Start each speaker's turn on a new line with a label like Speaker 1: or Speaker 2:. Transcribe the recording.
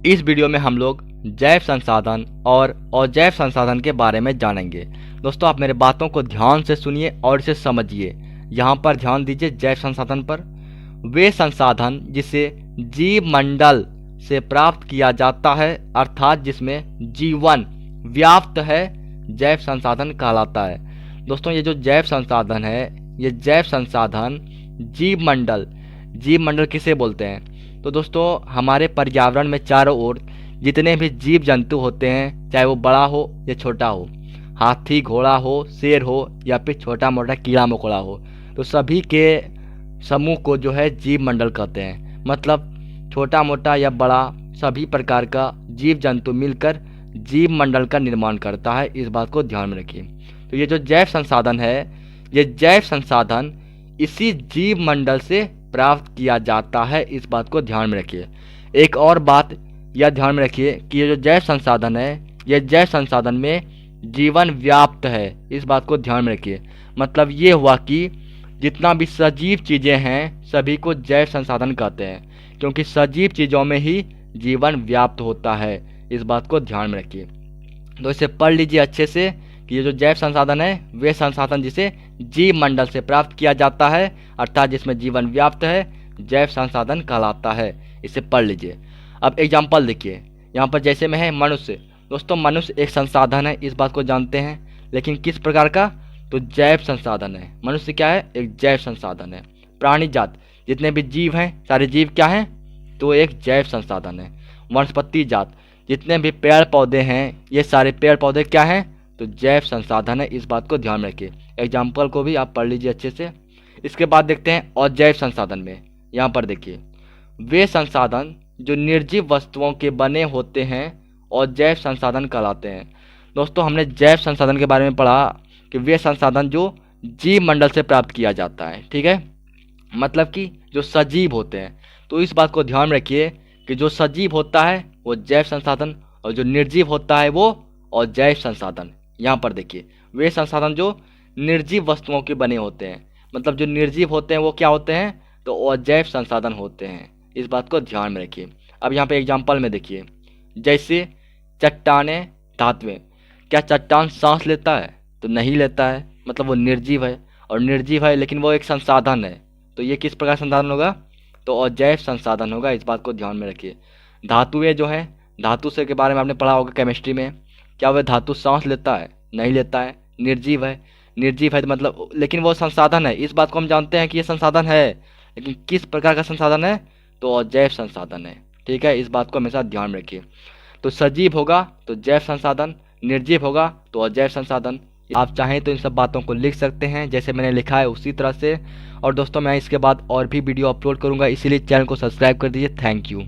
Speaker 1: इस वीडियो में हम लोग जैव संसाधन और अजैव संसाधन के बारे में जानेंगे। दोस्तों आप मेरे बातों को ध्यान से सुनिए और इसे समझिए। यहाँ पर ध्यान दीजिए जैव संसाधन पर। वे संसाधन जिसे जीव मंडल से प्राप्त किया जाता है अर्थात जिसमें जीवन व्याप्त है, जैव संसाधन कहलाता है। दोस्तों ये जो जैव संसाधन है, ये जैव संसाधन जीव मंडल किसे बोलते हैं? तो दोस्तों हमारे पर्यावरण में चारों ओर जितने भी जीव जंतु होते हैं, चाहे वो बड़ा हो या छोटा हो, हाथी घोड़ा हो, शेर हो या फिर छोटा मोटा कीड़ा मकोड़ा हो, तो सभी के समूह को जो है जीव मंडल कहते हैं। मतलब छोटा मोटा या बड़ा सभी प्रकार का जीव जंतु मिलकर जीव मंडल का निर्माण करता है। इस बात को ध्यान में रखिए। तो ये जो जैव संसाधन है, ये जैव संसाधन इसी जीव मंडल से प्राप्त किया जाता है। इस बात को ध्यान में रखिए। एक और बात यह ध्यान में रखिए कि ये जो जैव संसाधन है, ये जैव संसाधन में जीवन व्याप्त है। इस बात को ध्यान में रखिए। मतलब ये हुआ कि जितना भी सजीव चीज़ें हैं सभी को जैव संसाधन कहते हैं, क्योंकि सजीव चीज़ों में ही जीवन व्याप्त होता है। इस बात को ध्यान में रखिए। तो इसे पढ़ लीजिए अच्छे से कि ये जो जैव संसाधन है, वे संसाधन जिसे जीव मंडल से प्राप्त किया जाता है अर्थात जिसमें जीवन व्याप्त है, जैव संसाधन कहलाता है। इसे पढ़ लीजिए। अब एग्जाम्पल देखिए। यहाँ पर जैसे में है मनुष्य। दोस्तों मनुष्य एक संसाधन है, इस बात को जानते हैं, लेकिन किस प्रकार का? तो जैव संसाधन है। मनुष्य क्या है? एक जैव संसाधन है। प्राणी जात जितने भी जीव हैं, सारे जीव क्या हैं? तो एक जैव संसाधन है। वनस्पति जात जितने भी पेड़ पौधे हैं, ये सारे पेड़ पौधे क्या हैं? तो जैव संसाधन है। इस बात को ध्यान में रखिए। एग्जाम्पल को भी आप पढ़ लीजिए अच्छे से। इसके बाद देखते हैं अजैव संसाधन में। यहाँ पर देखिए, वे संसाधन जो निर्जीव वस्तुओं के बने होते हैं अजैव संसाधन कहलाते हैं। दोस्तों हमने जैव संसाधन के बारे में पढ़ा कि वे संसाधन जो जीव मंडल से प्राप्त किया जाता है, ठीक है, मतलब कि जो सजीव होते हैं। तो इस बात को ध्यान में रखिए कि जो सजीव होता है वो जैव संसाधन और जो निर्जीव होता है वो अजैव संसाधन। यहाँ पर देखिए, वे संसाधन जो निर्जीव वस्तुओं के बने होते हैं, मतलब जो निर्जीव होते हैं वो क्या होते हैं? तो अजैव संसाधन होते हैं। इस बात को ध्यान में रखिए। अब यहाँ पे एग्जाम्पल में देखिए, जैसे चट्टानें, धातुएं। क्या चट्टान सांस लेता है? तो नहीं लेता है, मतलब वो निर्जीव है। और निर्जीव है लेकिन वो एक संसाधन है, तो ये किस प्रकार संसाधन होगा? तो अजैव संसाधन होगा। इस बात को ध्यान में रखिए। धातुएं जो हैं, धातु से के बारे में आपने पढ़ा होगा केमिस्ट्री में। क्या वह धातु सांस लेता है? नहीं लेता है, निर्जीव है। निर्जीव है तो मतलब, लेकिन वो संसाधन है। इस बात को हम जानते हैं कि ये संसाधन है, लेकिन किस प्रकार का संसाधन है? तो अजैव संसाधन है। ठीक है, इस बात को हमेशा ध्यान में रखिए। तो सजीव होगा तो जैव संसाधन, निर्जीव होगा तो अजैव संसाधन। आप चाहें तो इन सब बातों को लिख सकते हैं जैसे मैंने लिखा है उसी तरह से। और दोस्तों मैं इसके बाद और भी वीडियो अपलोड करूंगा, इसीलिए चैनल को सब्सक्राइब कर दीजिए। Thank you.